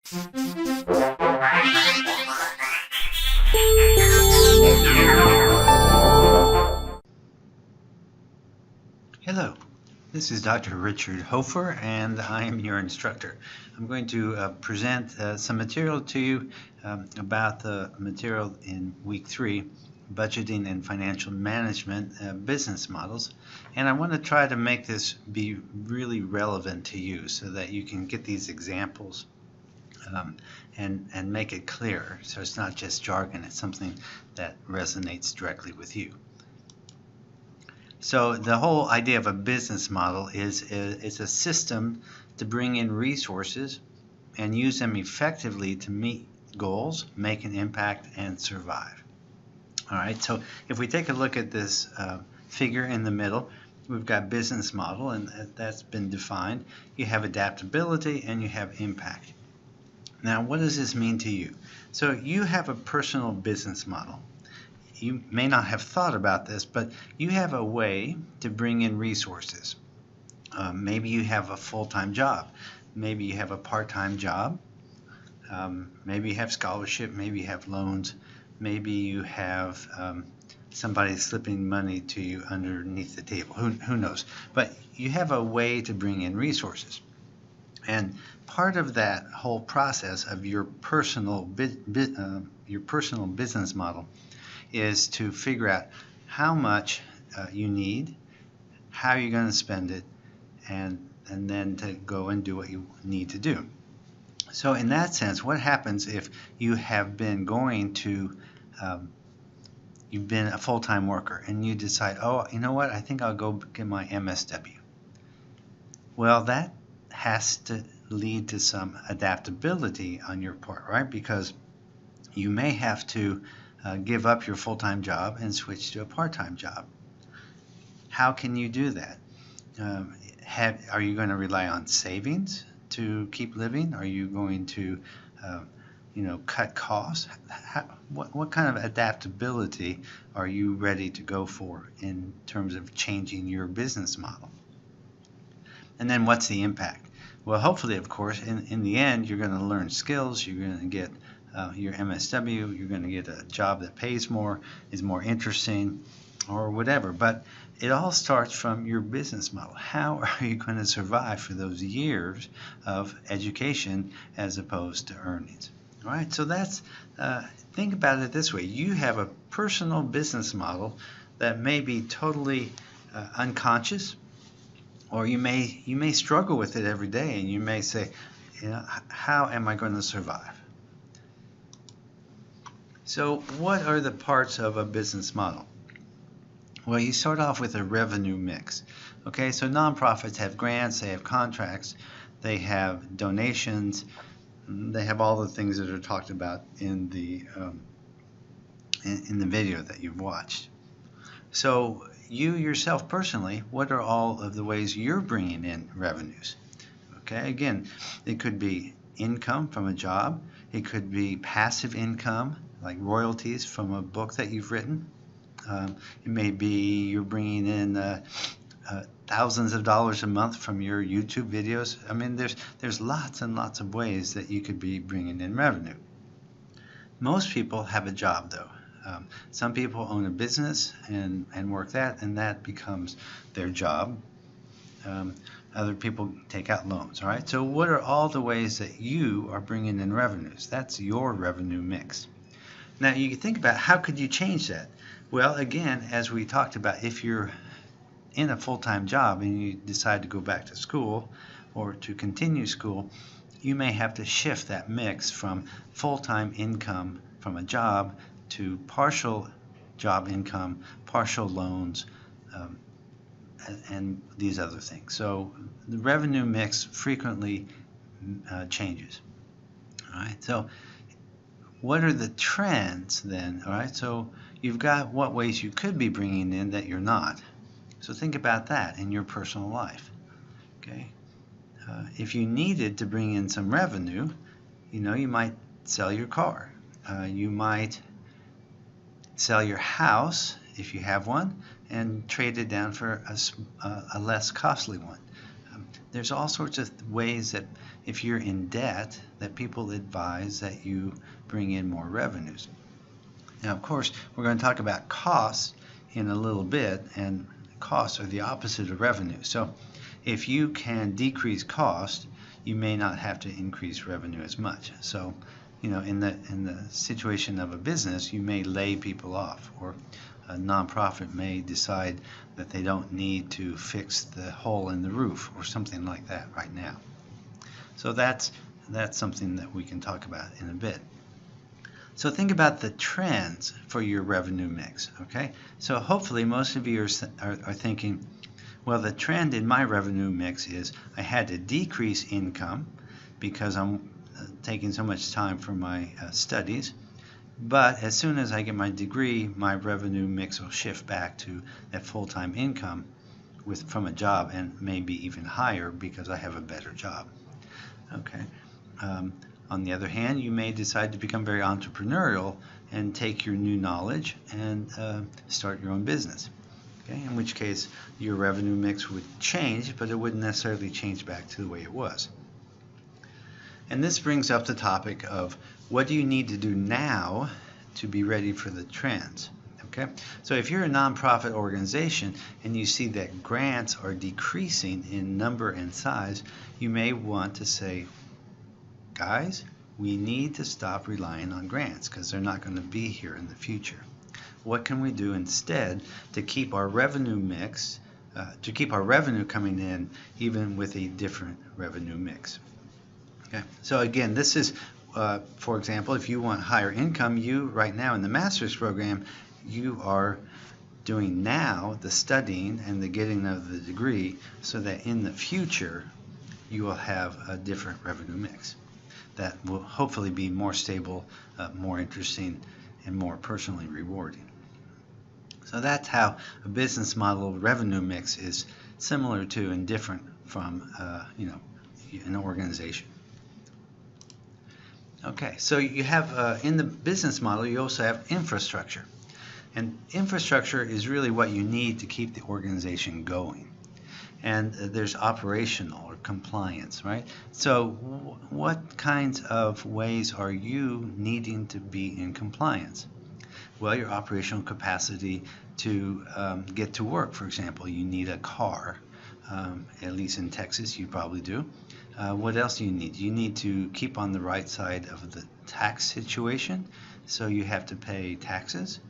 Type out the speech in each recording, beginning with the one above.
Hello, this is Dr. Richard Hofer, and I am your instructor. I'm going to present some material to you about the material in week 3, budgeting and financial management business models. And I want to try to make this be really relevant to you so that you can get these examples and make it clear. So it's not just jargon, it's something that resonates directly with you. So the whole idea of a business model is it's a system to bring in resources and use them effectively to meet goals, make an impact, and survive. All right, so if we take a look at this figure in the middle, we've got business model, and that's been defined. You have adaptability and you have impact. Now, what does this mean to you? So you have a personal business model. You may not have thought about this, but you have a way to bring in resources. Maybe you have a full-time job. Maybe you have a part-time job. Maybe you have scholarship. Maybe you have loans. Maybe you have somebody slipping money to you underneath the table. Who knows? But you have a way to bring in resources. And part of that whole process of your personal business model is to figure out how much you need, how you're going to spend it, and then to go and do what you need to do. So in that sense, what happens if you have been going to you've been a full-time worker and you decide, oh, you know what, I think I'll go get my MSW. Well, that has to lead to some adaptability on your part, right? Because you may have to give up your full-time job and switch to a part-time job. How can you do that? Are you going to rely on savings to keep living? Are you going to cut costs? What kind of adaptability are you ready to go for in terms of changing your business model? And then what's the impact? Well, hopefully, of course, in the end, you're going to learn skills. You're going to get your MSW. You're going to get a job that pays more, is more interesting, or whatever. But it all starts from your business model. How are you going to survive for those years of education as opposed to earnings? All right, so that's think about it this way. You have a personal business model that may be totally unconscious, or you may struggle with it every day, and you may say, how am I going to survive? So what are the parts of a business model? Well, you start off with a revenue mix. Okay, so nonprofits have grants, they have contracts, they have donations, they have all the things that are talked about in the video that you've watched. So you yourself personally, what are all of the ways you're bringing in revenues? Okay, again, it could be income from a job. It could be passive income, like royalties from a book that you've written. It may be you're bringing in thousands of dollars a month from your YouTube videos. I mean, there's lots and lots of ways that you could be bringing in revenue. Most people have a job, though. Some people own a business and work that, and that becomes their job. Other people take out loans, all right? So what are all the ways that you are bringing in revenues? That's your revenue mix. Now, you can think about how could you change that? Well, again, as we talked about, if you're in a full-time job and you decide to go back to school or to continue school, you may have to shift that mix from full-time income from a job to partial job income, partial loans, and these other things. So the revenue mix frequently changes. All right. So what are the trends then? All right. So you've got what ways you could be bringing in that you're not. So think about that in your personal life. Okay. If you needed to bring in some revenue, you might sell your car. You might sell your house if you have one and trade it down for a less costly one. There's all sorts of ways that if you're in debt, that people advise that you bring in more revenues. Now, of course, we're going to talk about costs in a little bit, and costs are the opposite of revenue. So if you can decrease cost, you may not have to increase revenue as much. So, you know, in the situation of a business, you may lay people off, or a nonprofit may decide that they don't need to fix the hole in the roof or something like that right now. So that's something that we can talk about in a bit. So think about the trends for your revenue mix, okay? So hopefully most of you are thinking, well, the trend in my revenue mix is I had to decrease income because I'm taking so much time for my studies. But as soon as I get my degree, my revenue mix will shift back to that full-time income from a job, and maybe even higher because I have a better job. Okay. On the other hand, you may decide to become very entrepreneurial and take your new knowledge and start your own business. Okay. In which case, your revenue mix would change, but it wouldn't necessarily change back to the way it was. And this brings up the topic of what do you need to do now to be ready for the trends? Okay, so if you're a nonprofit organization and you see that grants are decreasing in number and size, you may want to say, guys, we need to stop relying on grants because they're not going to be here in the future. What can we do instead to keep our revenue mix, to keep our revenue coming in even with a different revenue mix? Okay, so again, this is, for example, if you want higher income, you right now in the master's program, you are doing now the studying and the getting of the degree so that in the future you will have a different revenue mix that will hopefully be more stable, more interesting, and more personally rewarding. So that's how a business model revenue mix is similar to and different from an organization. Okay, so you have in the business model, you also have infrastructure. And infrastructure is really what you need to keep the organization going. And there's operational or compliance, right? So what kinds of ways are you needing to be in compliance? Well, your operational capacity to get to work, for example. You need a car. At least in Texas, you probably do. What else do you need? You need to keep on the right side of the tax situation, so you have to pay taxes.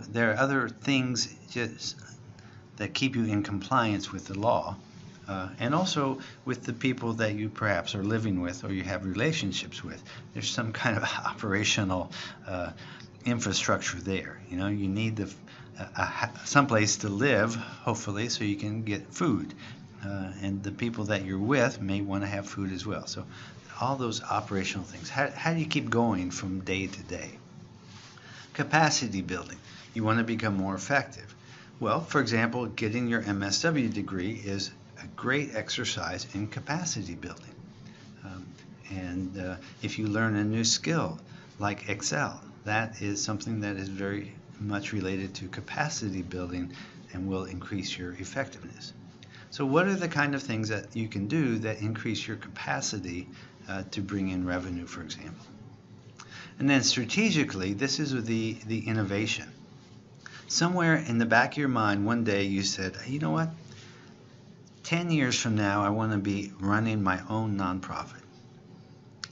There are other things just that keep you in compliance with the law, and also with the people that you perhaps are living with or you have relationships with. There's some kind of operational infrastructure there. You need someplace to live, hopefully, so you can get food. And the people that you're with may want to have food as well. So all those operational things. How do you keep going from day to day? Capacity building. You want to become more effective. Well, for example, getting your MSW degree is a great exercise in capacity building. If you learn a new skill like Excel, that is something that is very much related to capacity building and will increase your effectiveness. So what are the kind of things that you can do that increase your capacity to bring in revenue, for example? And then strategically, this is the innovation. Somewhere in the back of your mind one day you said, you know what, 10 years from now I want to be running my own nonprofit.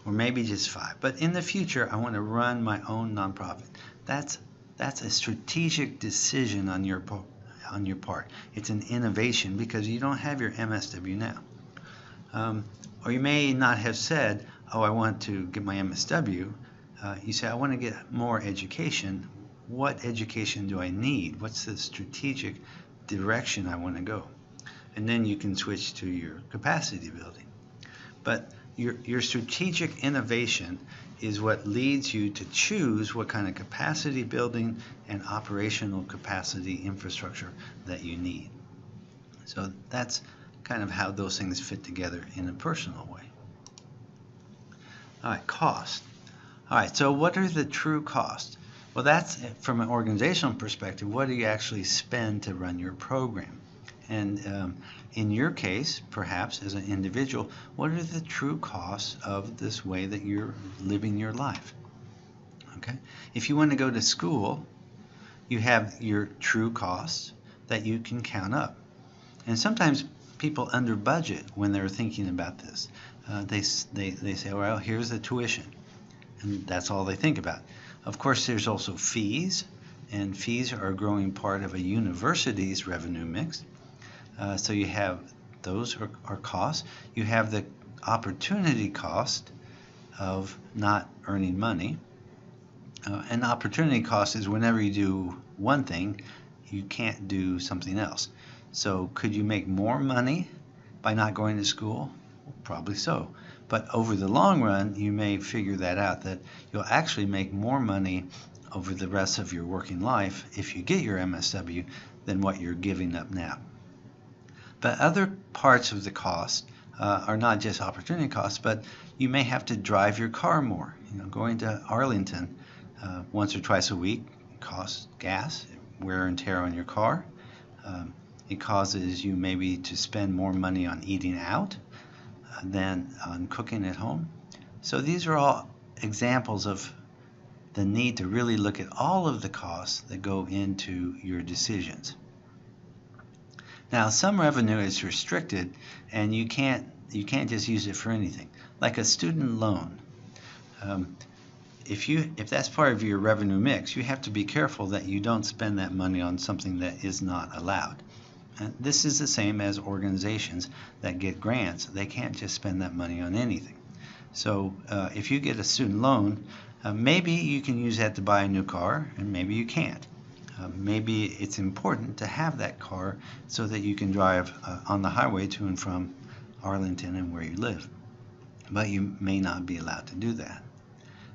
Or maybe just 5. But in the future I want to run my own nonprofit. That's a strategic decision on your part. It's an innovation because you don't have your MSW now. Or you may not have said, oh, I want to get my MSW. You say, I want to get more education. What education do I need? What's the strategic direction I want to go? And then you can switch to your capacity building. But your strategic innovation is what leads you to choose what kind of capacity building and operational capacity infrastructure that you need. So that's kind of how those things fit together in a personal way. All right, cost. All right, so what are the true costs? Well, that's from an organizational perspective, what do you actually spend to run your program? And in your case, perhaps as an individual, what are the true costs of this way that you're living your life? Okay? If you want to go to school, you have your true costs that you can count up. And sometimes people under budget when they're thinking about this. They say, well, here's the tuition, and that's all they think about. Of course, there's also fees, and fees are a growing part of a university's revenue mix. So you have those are costs. You have the opportunity cost of not earning money. An opportunity cost is whenever you do one thing, you can't do something else. So could you make more money by not going to school? Well, probably so. But over the long run, you may figure that out, that you'll actually make more money over the rest of your working life if you get your MSW than what you're giving up now. But other parts of the cost are not just opportunity costs, but you may have to drive your car more. Going to Arlington once or twice a week costs gas, wear and tear on your car. It causes you maybe to spend more money on eating out than on cooking at home. So these are all examples of the need to really look at all of the costs that go into your decisions. Now, some revenue is restricted, and you can't just use it for anything, like a student loan. If that's part of your revenue mix, you have to be careful that you don't spend that money on something that is not allowed. And this is the same as organizations that get grants. They can't just spend that money on anything. So if you get a student loan, maybe you can use that to buy a new car, and maybe you can't. Maybe it's important to have that car so that you can drive on the highway to and from Arlington and where you live. But you may not be allowed to do that.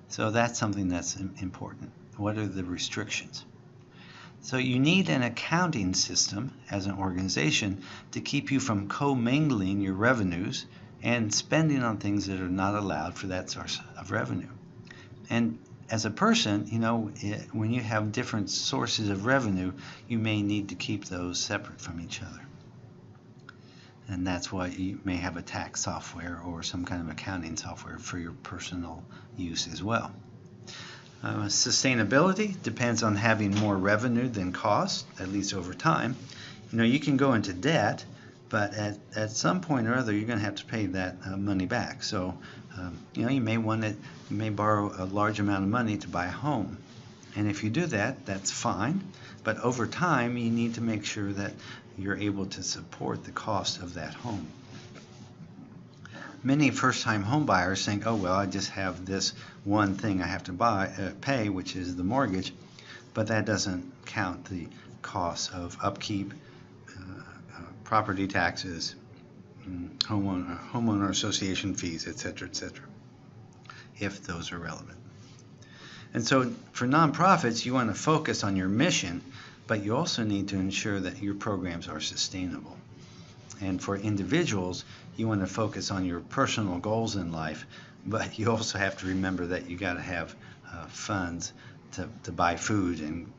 So that's something that's important. What are the restrictions? So you need an accounting system as an organization to keep you from commingling your revenues and spending on things that are not allowed for that source of revenue. And as a person, when you have different sources of revenue, you may need to keep those separate from each other. And that's why you may have a tax software or some kind of accounting software for your personal use as well. Sustainability depends on having more revenue than cost, at least over time. You can go into debt, but at some point or other, you're going to have to pay that money back. So, you may borrow a large amount of money to buy a home. And if you do that, that's fine. But over time, you need to make sure that you're able to support the cost of that home. Many first-time home buyers think, oh, well, I just have this one thing I have to pay, which is the mortgage, but that doesn't count the costs of upkeep, property taxes, homeowner association fees, etc., if those are relevant. And so for nonprofits, you want to focus on your mission, but you also need to ensure that your programs are sustainable. And for individuals, you want to focus on your personal goals in life, but you also have to remember that you got to have funds to buy food and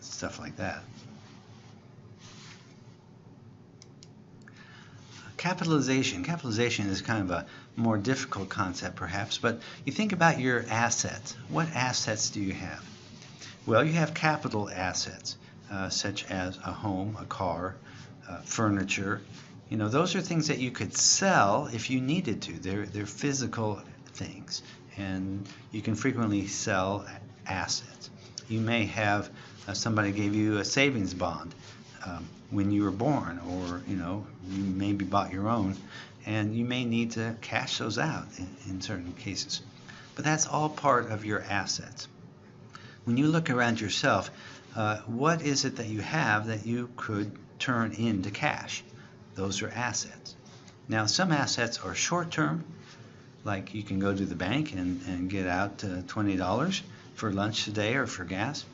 stuff like that. Capitalization. Capitalization is kind of a more difficult concept perhaps, but you think about your assets. What assets do you have? Well, you have capital assets, such as a home, a car, furniture. Those are things that you could sell if you needed to. They're physical things, and you can frequently sell assets. You may have somebody gave you a savings bond when you were born, or you maybe bought your own, and you may need to cash those out in certain cases. But that's all part of your assets. When you look around yourself, what is it that you have that you could turn into cash? Those are assets. Now, some assets are short-term, like you can go to the bank and get out $20 for lunch today or for gas.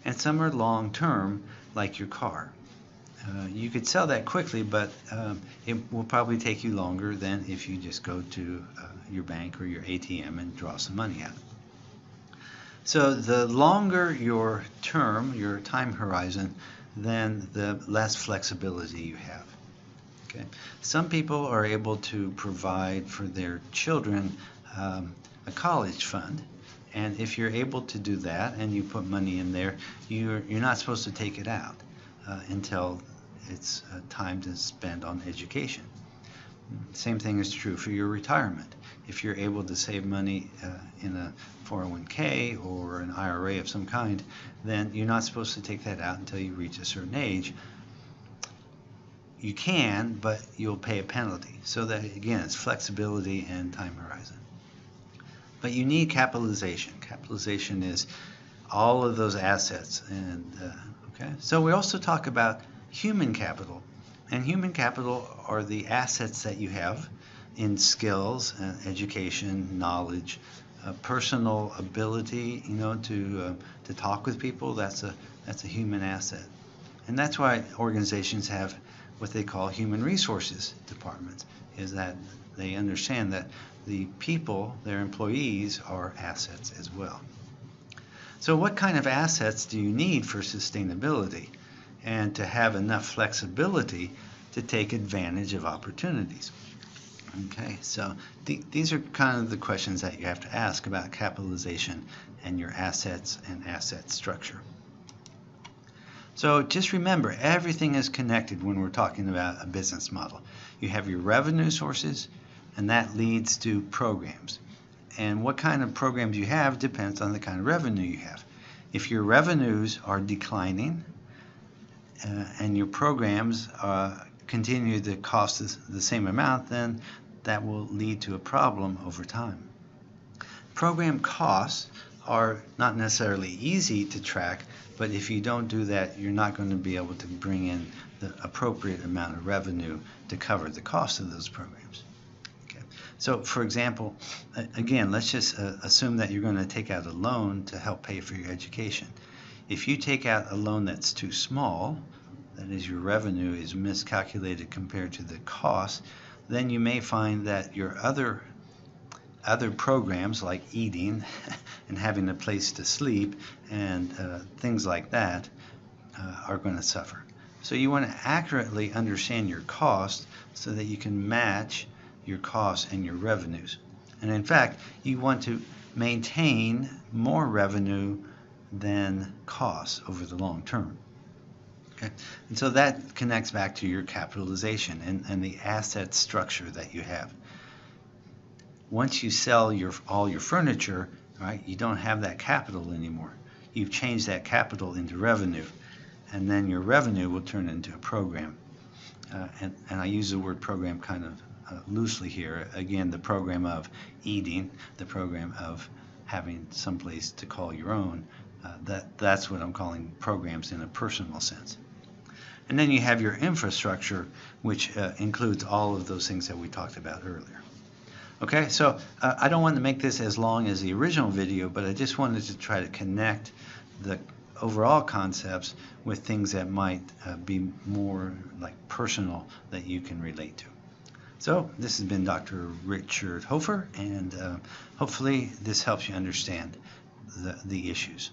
And some are long-term, like your car. You could sell that quickly, but it will probably take you longer than if you just go to your bank or your ATM and draw some money out. So the longer your term, your time horizon, then the less flexibility you have. Okay. Some people are able to provide for their children a college fund, and if you're able to do that and you put money in there, you're not supposed to take it out until it's time to spend on education. Same thing is true for your retirement. If you're able to save money in a 401k or an IRA of some kind, then you're not supposed to take that out until you reach a certain age. You can, but you'll pay a penalty. So that, again, it's flexibility and time horizon. But you need capitalization. Capitalization is all of those assets. And okay. So we also talk about human capital. And human capital are the assets that you have in skills, education, knowledge, personal ability, to talk with people. That's a human asset. And that's why organizations have what they call human resources departments, is that they understand that the people, their employees, are assets as well. So what kind of assets do you need for sustainability and to have enough flexibility to take advantage of opportunities? Okay, so these are kind of the questions that you have to ask about capitalization and your assets and asset structure. So just remember, everything is connected when we're talking about a business model. You have your revenue sources, and that leads to programs. And what kind of programs you have depends on the kind of revenue you have. If your revenues are declining and your programs continue to cost the same amount, then that will lead to a problem over time. Program costs are not necessarily easy to track, but if you don't do that, you're not going to be able to bring in the appropriate amount of revenue to cover the cost of those programs. Okay. So for example, again, let's just assume that you're going to take out a loan to help pay for your education. If you take out a loan that's too small, that is, your revenue is miscalculated compared to the cost, then you may find that your other programs like eating and having a place to sleep and things like that are going to suffer. So you want to accurately understand your cost so that you can match your costs and your revenues. And in fact, you want to maintain more revenue than costs over the long term. Okay? And so that connects back to your capitalization and the asset structure that you have. Once you sell all your furniture, right, you don't have that capital anymore. You've changed that capital into revenue, and then your revenue will turn into a program. And I use the word program kind of loosely here. Again, the program of eating, the program of having someplace to call your own, that's what I'm calling programs in a personal sense. And then you have your infrastructure, which includes all of those things that we talked about earlier. Okay, so I don't want to make this as long as the original video, but I just wanted to try to connect the overall concepts with things that might be more like personal that you can relate to. So this has been Dr. Richard Hofer, and hopefully this helps you understand the issues.